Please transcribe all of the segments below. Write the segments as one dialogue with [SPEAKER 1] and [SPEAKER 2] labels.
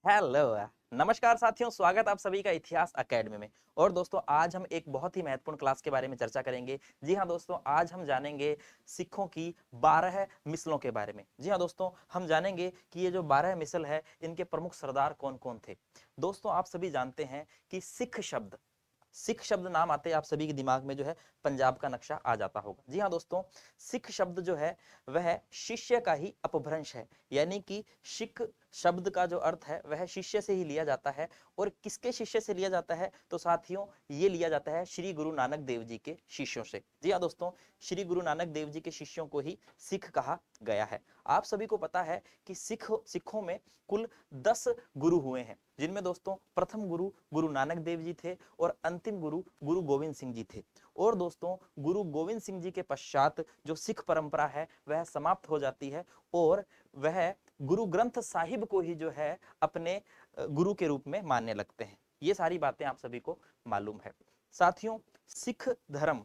[SPEAKER 1] Hello. नमस्कार साथियों, स्वागत आप सभी का इतिहास एकेडमी में। और दोस्तों, आज हम एक बहुत ही महत्वपूर्ण क्लास के बारे में चर्चा करेंगे। जी हाँ दोस्तों, आज हम जानेंगे सिखों की 12 मिसलों के बारे में। जी हाँ दोस्तों, हम जानेंगे कि ये जो 12 मिसल है, इनके प्रमुख सरदार कौन कौन थे। दोस्तों, आप सभी जानते हैं कि सिख शब्द नाम आते ही आप सभी के दिमाग में जो है पंजाब का नक्शा आ जाता होगा। जी हाँ दोस्तों, सिख शब्द जो है वह शिष्य का ही अपभ्रंश है। यानी कि सिख शब्द का जो अर्थ है वह शिष्य से ही लिया जाता है। और किसके शिष्य से लिया जाता है? तो साथियों, ये लिया जाता है श्री गुरु नानक देव जी के शिष्यों से। जी हाँ दोस्तों, श्री गुरु नानक देव जी के शिष्यों को ही सिख कहा गया है। आप सभी को पता है कि सिखों में कुल 10 गुरु हुए हैं, जिनमें दोस्तों प्रथम गुरु गुरु नानक देव जी थे और अंतिम गुरु गुरु गोविंद सिंह जी थे। और दोस्तों, गुरु गोविंद सिंह जी के पश्चात जो सिख परंपरा है वह समाप्त हो जाती है और वह गुरु ग्रंथ साहिब को ही जो है अपने गुरु के रूप में मानने लगते हैं। ये सारी बातें आप सभी को मालूम है। साथियों, सिख धर्म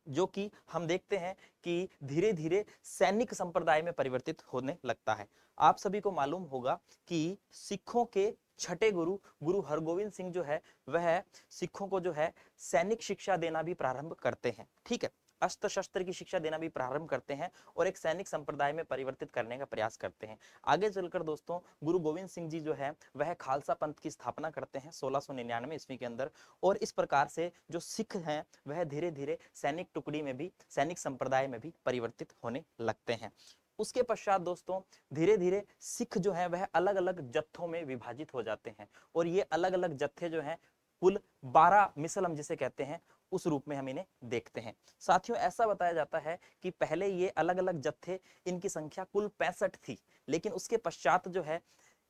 [SPEAKER 1] जो कि हम देखते हैं कि धीरे धीरे सैनिक संप्रदाय में परिवर्तित होने लगता है। आप सभी को मालूम होगा कि सिखों के छठे गुरु गुरु हरगोविंद सिंह जो है वह सिखों को जो है सैनिक शिक्षा देना भी प्रारंभ करते हैं। ठीक है, अस्त्र शस्त्र की शिक्षा देना भी प्रारंभ करते हैं और एक सैनिक संप्रदाय में परिवर्तित करने का प्रयास करते हैं। आगे चलकर दोस्तों गुरु गोविंद सिंह जी जो है वह खालसा पंथ की स्थापना करते हैं 1699 ईस्वी के अंदर। और इस प्रकार से जो सिख हैं वह धीरे धीरे सैनिक टुकड़ी में भी, सैनिक संप्रदाय में भी परिवर्तित होने लगते हैं। उसके पश्चात दोस्तों धीरे धीरे सिख जो है वह अलग अलग जत्थों में विभाजित हो जाते हैं। और ये अलग अलग जत्थे जो हैं कुल 12 मिसल हम जिसे कहते हैं उस रूप में हम इन्हें देखते हैं। साथियों, ऐसा बताया जाता है कि पहले ये अलग अलग जत्थे, इनकी संख्या कुल 65 थी, लेकिन उसके पश्चात जो है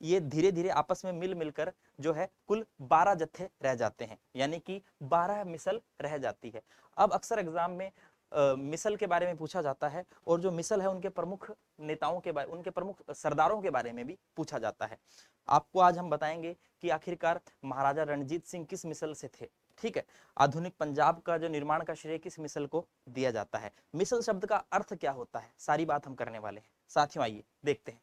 [SPEAKER 1] ये धीरे धीरे आपस में मिल मिलकर जो है कुल 12 जत्थे रह जाते हैं, यानी कि 12 मिसल रह जाती है। अब अक्सर एग्जाम में मिसल के बारे में पूछा जाता है और जो मिसल है उनके प्रमुख नेताओं के बारे, उनके प्रमुख सरदारों के बारे में भी पूछा जाता है। आपको आज हम बताएंगे कि आखिरकार महाराजा रणजीत सिंह किस मिसल से थे। ठीक है, आधुनिक पंजाब का जो निर्माण का श्रेय किस मिसल को दिया जाता है, मिसल शब्द का अर्थ क्या होता है, सारी बात हम करने वाले हैं। साथियों, आइए देखते हैं।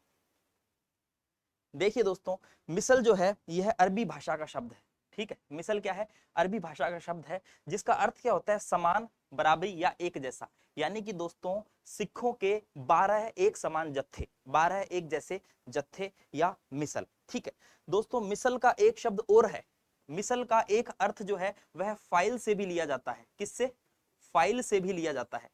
[SPEAKER 1] देखिए दोस्तों, मिसल जो है यह अरबी भाषा का शब्द है। ठीक है, मिसल क्या है? अरबी भाषा का शब्द है जिसका अर्थ क्या होता है? समान, बराबरी या एक जैसा। यानी कि दोस्तों सिखों के 12 एक समान जत्थे, 12 एक जैसे जत्थे या मिसल। ठीक है दोस्तों, मिसल का एक शब्द और है। मिसल का एक अर्थ जो है वह फाइल से भी लिया जाता है। किससे? फाइल से भी लिया जाता है।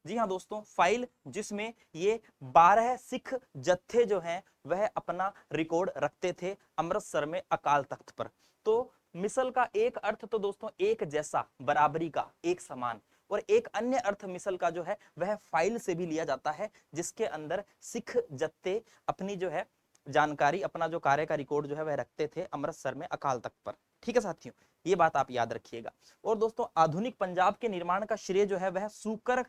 [SPEAKER 1] जी हाँ दोस्तों, फाइल जिसमें ये 12 सिख जत्थे जो हैं वह अपना रिकॉर्ड रखते थे अमृतसर में अकाल तख्त पर। तो मिसल का एक अर्थ तो दोस्तों एक जैसा, बराबरी का, एक समान। और एक अन्य अर्थ मिसल का जो है वह फाइल से भी लिया जाता है, जिसके अंदर सिख जत्थे अपनी जो है जानकारी, अपना जो कार्य का रिकॉर्ड जो है वह रखते थे अमृतसर में अकाल तख्त पर। ठीक है साथियों, ये बात आप याद रखिएगा। और दोस्तों आधुनिक पंजाब के निर्माण का श्रेय जो है वह सुकर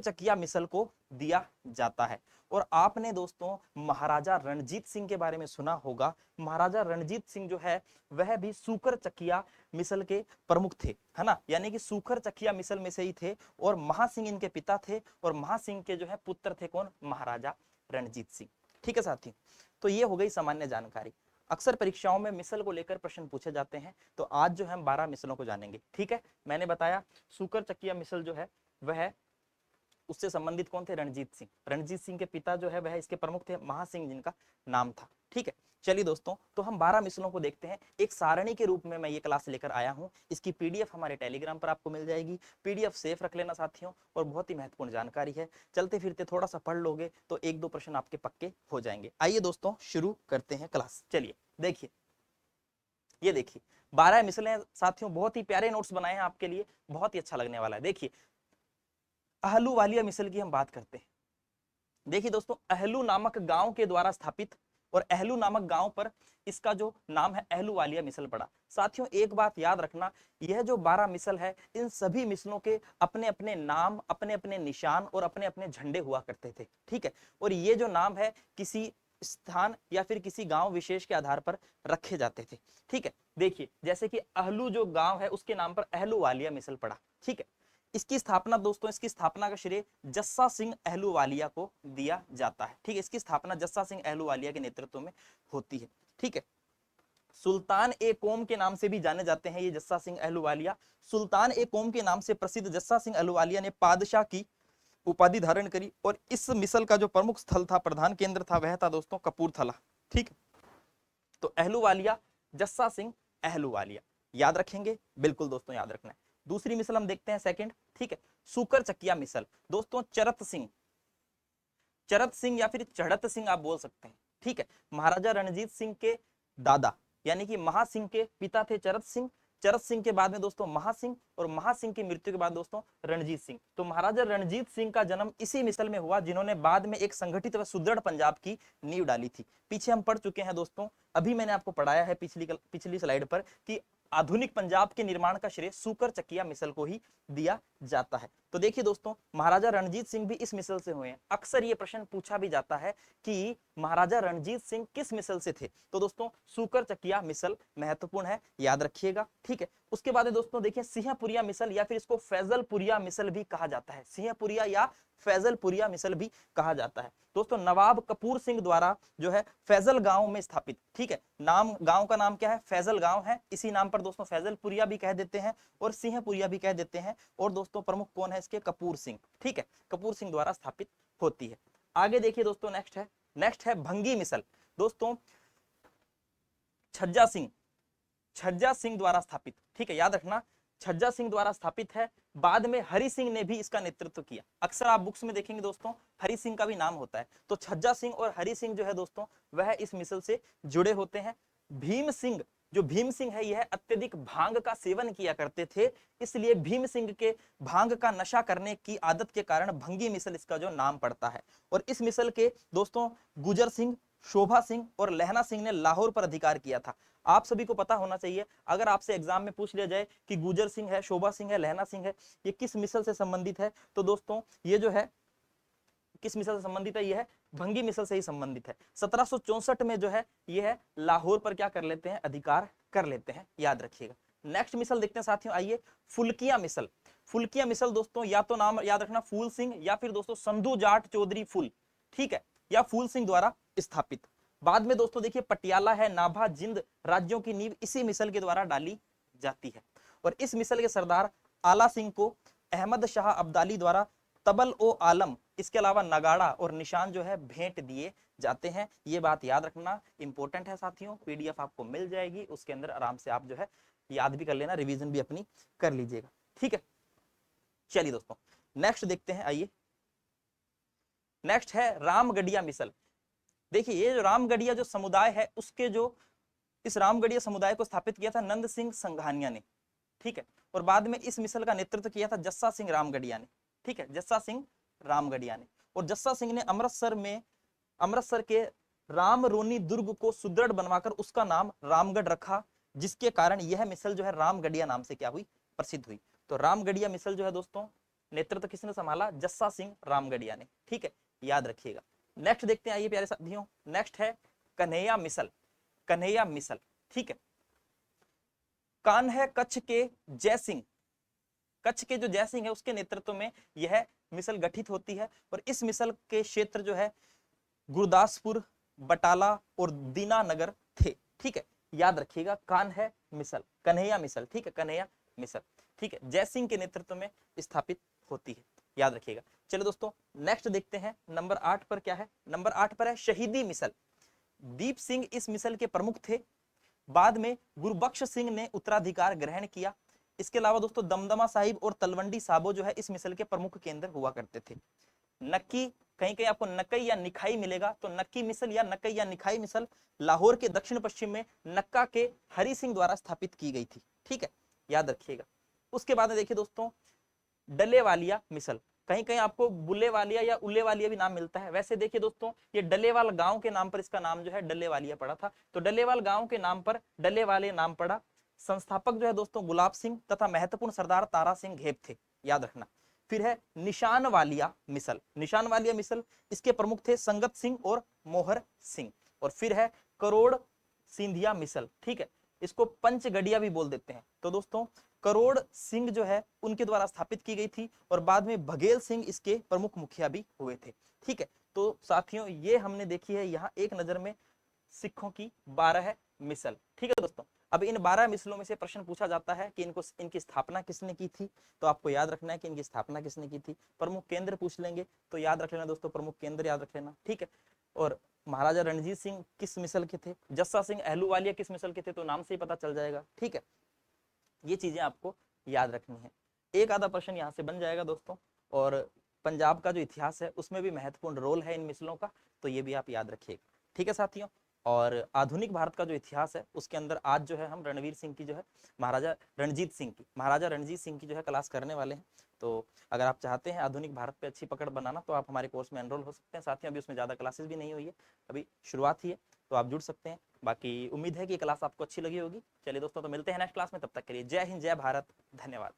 [SPEAKER 1] चकिया मिसल को दिया जाता है। और आपने दोस्तों महाराजा रणजीत सिंह के बारे में सुना होगा। महाराजा रणजीत सिंह जो है वह भी सुकर चकिया मिसल के प्रमुख थे, है ना। यानी कि सुकर चकिया मिसल में से ही थे और महासिंह इनके पिता थे और महासिंह के जो है पुत्र थे कौन? महाराजा रणजीत सिंह। ठीक है साथी, तो ये हो गई सामान्य जानकारी। अक्सर परीक्षाओं में मिसल को लेकर प्रश्न पूछे जाते हैं, तो आज जो है हम 12 मिसलों को जानेंगे। ठीक है, मैंने बताया सुकर चकिया मिसल जो है वह, उससे संबंधित कौन थे? रणजीत सिंह। रणजीत सिंह के पिता जो है वह इसके प्रमुख थे, महासिंह जिनका नाम था। ठीक है, चलिए दोस्तों, तो हम 12 मिसलों को देखते हैं। एक सारणी के रूप में मैं ये क्लास लेकर आया हूं। इसकी पीडीएफ हमारे टेलीग्राम पर आपको मिल जाएगी। पीडीएफ सेफ रख लेना साथियों, और बहुत ही महत्वपूर्ण जानकारी है। चलते फिरते थोड़ा सा पढ़ लोगे तो एक दो प्रश्न आपके पक्के हो जाएंगे। आइए दोस्तों शुरू करते हैं क्लास। चलिए देखिए, ये देखिए 12 मिसलें साथियों, बहुत ही प्यारे नोट्स बनाए हैं आपके लिए, बहुत ही अच्छा लगने वाला है। देखिए, अहलूवालिया मिसल की हम बात करते हैं। देखिए दोस्तों, अहलू नामक गांव के द्वारा स्थापित, और अहलू नामक गांव पर इसका जो नाम है अहलूवालिया मिसल पड़ा। साथियों एक बात याद रखना, यह जो 12 मिसल है इन सभी मिसलों के अपने अपने नाम, अपने अपने निशान और अपने अपने झंडे हुआ करते थे। ठीक है, और ये जो नाम है किसी स्थान या फिर किसी गांव विशेष के आधार पर रखे जाते थे। ठीक है, देखिए जैसे कि अहलू जो गांव है उसके नाम पर अहलूवालिया मिसल पड़ा। ठीक है, इसकी स्थापना दोस्तों, इसकी स्थापना का श्रेय जस्सा सिंह अहलूवालिया को दिया जाता है। ठीक है, इसकी स्थापना जस्सा सिंह अहलूवालिया के नेतृत्व में होती है। ठीक है, सुल्तान ए कौम के नाम से भी जाने जाते हैं ये जस्सा सिंह अहलूवालिया। सुल्तान ए कौम के नाम से प्रसिद्ध जस्सा सिंह अहलूवालिया ने पादशाह की उपाधि धारण करी और इस मिसल का जो प्रमुख स्थल था, प्रधान केंद्र था, वह था दोस्तों कपूरथला। ठीक है, तो अहलूवालिया, जस्सा सिंह अहलूवालिया, याद रखेंगे, बिल्कुल दोस्तों याद रखना है। दूसरी मिसल हम देखते हैं सेकंड। ठीक है, सुकर चकिया मिसल दोस्तों, चरत सिंह, चरत सिंह या फिर चढ़त सिंह आप बोल सकते हैं। ठीक है, महाराजा रणजीत सिंह के दादा यानी कि महासिंह के पिता थे चरत सिंह। चरत सिंह के बाद में दोस्तों महासिंह, और महासिंह की मृत्यु के बाद दोस्तों रणजीत सिंह। तो महाराजा रणजीत सिंह का जन्म इसी मिसल में हुआ, जिन्होंने बाद में एक संगठित व सुदृढ़ पंजाब की नींव डाली थी। पीछे हम पढ़ चुके हैं दोस्तों, अभी मैंने आपको पढ़ाया है पिछली स्लाइड पर कि आधुनिक पंजाब के निर्माण का श्रेय सुकर चकिया मिसल को ही दिया जाता है। तो देखिए दोस्तों, महाराजा रणजीत सिंह भी इस मिसल से हुए हैं। अक्सर ये प्रश्न पूछा भी जाता है कि महाराजा रणजीत सिंह किस मिसल से थे, तो दोस्तों सुकर चकिया मिसल महत्वपूर्ण है, याद रखिएगा। ठीक है, उसके बाद दोस्तों देखिए सिंहपुरिया मिसल या फिर इसको फैजलपुरिया मिसल भी कहा जाता है। सिंहपुरिया या फैजलपुरिया मिसल भी कहा जाता है दोस्तों, नवाब कपूर सिंह द्वारा जो है फैजल गांव में स्थापित। ठीक है, नाम, गांव का नाम क्या है, फैजल गांव है। इसी नाम पर दोस्तों फैजलपुरिया भी कह देते हैं और सिंहपुरिया भी कह देते हैं। और दोस्तों प्रमुख कौन है इसके, कपूर सिंह। ठीक है, कपूर सिंह द्वारा स्थापित होती है। आगे देखिए दोस्तों, नेक्स्ट है भंगी मिसल दोस्तों, छज्जा सिंह, छज्जा सिंह द्वारा स्थापित। ठीक है, याद रखना, छज्जा सिंह द्वारा स्थापित है। बाद में हरि सिंह ने भी इसका नेतृत्व किया। अक्सर आप बुक्स में देखेंगे दोस्तों हरि सिंह का भी नाम होता है। तो छज्जा सिंह और हरि सिंह जो है दोस्तों वह इस मिसल से जुड़े होते हैं। भीम सिंह, जो भीम सिंह है यह अत्यधिक भांग का सेवन किया करते थे, इसलिए भीम सिंह के भांग का नशा करने की आदत के कारण भंगी मिसल इसका जो नाम पड़ता है। और इस मिसल के दोस्तों गुजर सिंह, शोभा सिंह और लहना सिंह ने लाहौर पर अधिकार किया था। आप सभी को पता होना चाहिए, अगर आपसे एग्जाम में पूछ लिया जाए कि गुजर सिंह है, शोभा सिंह है, लहना सिंह है, ये किस मिसल से संबंधित है, तो दोस्तों ये जो है किस मिसल से संबंधित है, ये है भंगी मिसल से ही संबंधित है। 1764 में जो है ये है लाहौर पर क्या कर लेते हैं, अधिकार कर लेते हैं, याद रखिएगा। नेक्स्ट मिसल देखते हैं साथियों, आइए फुल्किया मिसल। फुल्किया मिसल दोस्तों या तो नाम याद रखना फूल सिंह या फिर दोस्तों संधू जाट चौधरी फुल, ठीक है, या फूल सिंह द्वारा स्थापित। बाद में दोस्तों देखिए पटियाला है, नाभा, जिंद राज्यों की नींव इसी मिसल के द्वारा डाली जाती है। और इस मिसल के सरदार आला सिंह को अहमद शाह अब्दाली द्वारा तबल ओ आलम, इसके अलावा नगाड़ा और निशान जो है भेंट दिए जाते हैं। ये बात याद रखना, इंपॉर्टेंट है साथियों। पीडीएफ आपको मिल जाएगी, उसके अंदर आराम से आप जो है याद भी कर लेना, रिवीजन भी अपनी कर लीजिएगा। ठीक है, चलिए दोस्तों नेक्स्ट देखते हैं, आइए नेक्स्ट है रामगढ़िया मिसल। देखिए ये जो रामगढ़िया जो समुदाय है, उसके जो इस रामगढ़िया समुदाय को स्थापित किया था नंद सिंह संघानिया ने। ठीक है, और बाद में इस मिसल का नेतृत्व किया था जस्सा सिंह रामगढ़िया ने। ठीक है, जस्सा सिंह रामगढ़िया ने। और जस्सा सिंह ने अमृतसर के राम रोनी दुर्ग को सुदृढ़ बनवाकर उसका नाम रामगढ़ रखा, जिसके कारण यह मिसल जो है रामगढ़िया नाम से क्या हुई, प्रसिद्ध हुई। तो रामगढ़िया मिसल जो है दोस्तों नेतृत्व किसने संभाला, जस्सा सिंह रामगढ़िया ने। ठीक है, याद रखिएगा। नेक्स्ट देखते हैं, आइए प्यारे साथियों, नेक्स्ट है कन्हैया मिसल। कन्हैया मिसल, ठीक है, कान है कच्छ के जय सिंह, कच्छ के जो जय सिंह है उसके नेतृत्व में यह मिसल गठित होती है। और इस मिसल के क्षेत्र जो है गुरदासपुर, बटाला और दीनानगर थे। ठीक है, याद रखिएगा, कान है मिसल, कन्हैया मिसल। ठीक है, कन्हैया मिसल, ठीक है, जय सिंह के नेतृत्व में स्थापित होती है, याद रखिएगा। चलिए दोस्तों नेक्स्ट देखते हैं, नंबर 8 पर क्या है, नंबर 8 पर है शहीदी मिसल। दीप सिंह इस मिसल के प्रमुख थे। बाद में गुरबख्श सिंह ने उत्तराधिकार ग्रहण किया। इसके अलावा दोस्तों दमदमा साहिब और तलवंडी साबो जो है इस मिसल के प्रमुख केंद्र हुआ करते थे। नक्की, कहीं कहीं आपको नकई या निखाई मिलेगा, तो नक्की मिसल या नकई या निखाई मिसल लाहौर के दक्षिण पश्चिम में नक्का के हरि सिंह द्वारा स्थापित की गई थी। ठीक है, याद रखिएगा। उसके बाद में देखिए दोस्तों डलेवालिया मिसल, कहीं कहीं आपको बुल्लेवालिया या उल्लेवालिया भी नाम मिलता है। वैसे देखिए दोस्तों ये डलेवाल गांव के नाम पर इसका नाम जो है डल्लेवालिया पड़ा था। तो डल्लेवाल गांव के नाम पर डल्लेवालिया नाम पड़ा। संस्थापक जो है दोस्तों गुलाब सिंह तथा महत्वपूर्ण सरदार तारा सिंह घेप थे, याद रखना। फिर है निशान वालिया मिसल। निशान वालिया मिसल इसके प्रमुख थे संगत सिंह और मोहर सिंह। और फिर है करोड़ सिंधिया मिसल। ठीक है, इसको पंचगढ़िया भी बोल देते हैं। तो दोस्तों करोड़ सिंह जो है उनके द्वारा स्थापित की गई थी और बाद में बघेल सिंह इसके प्रमुख मुखिया भी हुए थे। ठीक है, तो साथियों ये हमने देखी है यहाँ एक नजर में सिखों की 12 मिसल। ठीक है दोस्तों, अब इन 12 मिसलों में से प्रश्न पूछा जाता है कि इनको इनकी स्थापना किसने की थी, तो आपको याद रखना है कि इनकी स्थापना किसने की थी। प्रमुख केंद्र पूछ लेंगे तो याद रख लेना दोस्तों, प्रमुख केंद्र याद रख लेना। ठीक है, और महाराजा रणजीत सिंह किस मिसल के थे, जस्सा सिंह अहलूवालिया किस मिसल के थे, तो नाम से ही पता चल जाएगा। ठीक है, ये चीजें आपको याद रखनी है। एक आधा प्रश्न यहाँ से बन जाएगा दोस्तों। और पंजाब का जो इतिहास है उसमें भी महत्वपूर्ण रोल है इन मिसलों का, तो ये भी आप याद रखिएगा। ठीक है साथियों, और आधुनिक भारत का जो इतिहास है उसके अंदर आज जो है हम रणवीर सिंह की जो है महाराजा रणजीत सिंह की जो है क्लास करने वाले हैं। तो अगर आप चाहते हैं आधुनिक भारत पे अच्छी पकड़ बनाना तो आप हमारे कोर्स में एनरोल हो सकते हैं साथियों। अभी उसमें ज़्यादा क्लासेस भी नहीं हुई है, अभी शुरुआत ही है, तो आप जुड़ सकते हैं। बाकी उम्मीद है कि क्लास आपको अच्छी लगी होगी। चलिए दोस्तों, तो मिलते हैं नेक्स्ट क्लास में, तब तक के लिए जय हिंद, जय भारत, धन्यवाद।